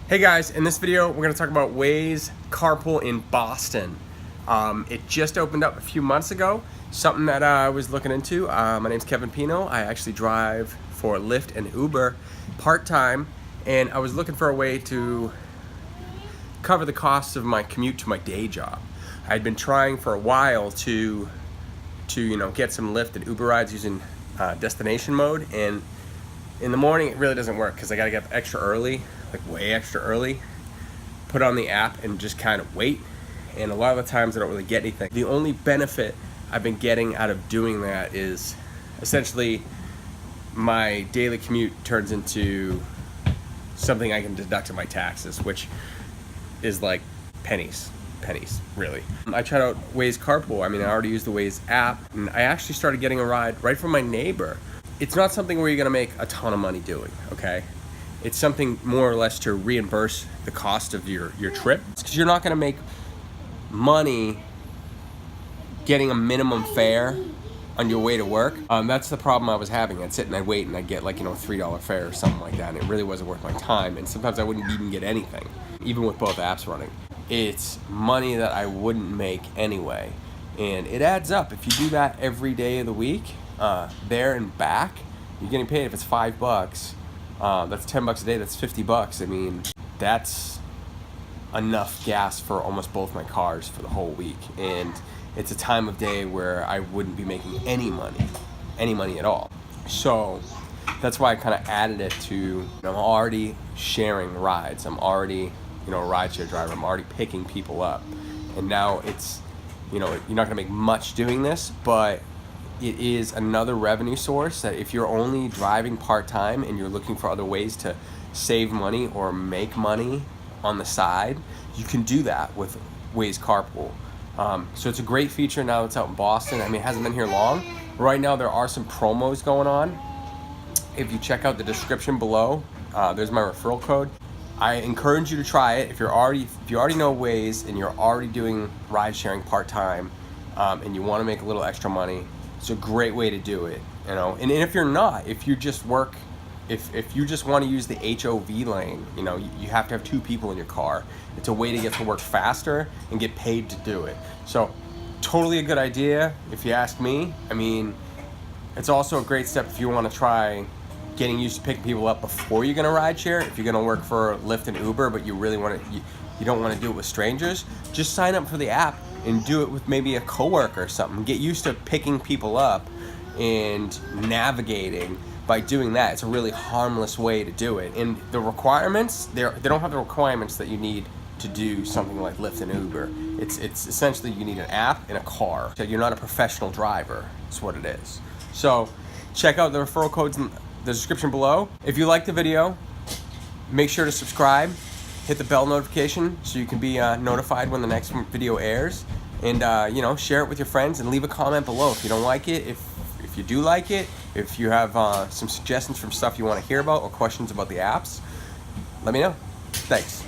Hey guys, in this video we're going to talk about Waze Carpool in Boston. It just opened up a few months ago, something that I was looking into. My name's Kevin Pino. I actually drive for Lyft and Uber part-time, and I was looking for a way to cover the costs of my commute to my day job. I'd been trying for a while to get some Lyft and Uber rides using destination mode, and in the morning it really doesn't work because I got to get up extra early, like way extra early, put on the app and just kind of wait, and a lot of the times I don't really get anything. The only benefit I've been getting out of doing that is essentially my daily commute turns into something I can deduct in my taxes, which is like pennies really. I tried out Waze Carpool. I mean, I already used the Waze app, and I actually started getting a ride right from my neighbor. It's not something where you're gonna make a ton of money doing, okay? It's something more or less to reimburse the cost of your trip, because you're not gonna make money getting a minimum fare on your way to work. That's the problem I was having. I'd sit and I'd wait and I'd get like, $3 fare or something like that, and it really wasn't worth my time, and sometimes I wouldn't even get anything, even with both apps running. It's money that I wouldn't make anyway, and it adds up. If you do that every day of the week, there and back, you're getting paid. If it's $5, that's $10 a day, that's $50. I mean, that's enough gas for almost both my cars for the whole week, and it's a time of day where I wouldn't be making any money at all. So that's why I kind of added it to, I'm already sharing rides. I'm already, a rideshare driver. I'm already picking people up. And now it's, you're not gonna make much doing this, but it is another revenue source that if you're only driving part-time and you're looking for other ways to save money or make money on the side, you can do that with Waze Carpool. So it's a great feature now that it's out in Boston. I mean, it hasn't been here long. Right now there are some promos going on. If you check out the description below, there's my referral code. I encourage you to try it if you already know Waze and you're already doing ride sharing part-time, and you want to make a little extra money. It's a great way to do it, And if you're not, if you just want to use the HOV lane, you have to have 2 people in your car. It's a way to get to work faster and get paid to do it. So, totally a good idea, if you ask me. I mean, it's also a great step if you want to try getting used to picking people up before you're gonna ride share. If you're gonna work for Lyft and Uber, but you really you don't want to do it with strangers, just sign up for the app and do it with maybe a coworker or something. Get used to picking people up and navigating by doing that. It's a really harmless way to do it. And the requirements, they don't have the requirements that you need to do something like Lyft and Uber. It's essentially you need an app and a car. So you're not a professional driver, that's what it is. So check out the referral codes in the description below. If you liked the video, make sure to subscribe, hit the bell notification so you can be notified when the next video airs, and share it with your friends, and leave a comment below if you don't like it. If you do like it, if you have some suggestions from stuff you want to hear about or questions about the apps, let me know. Thanks.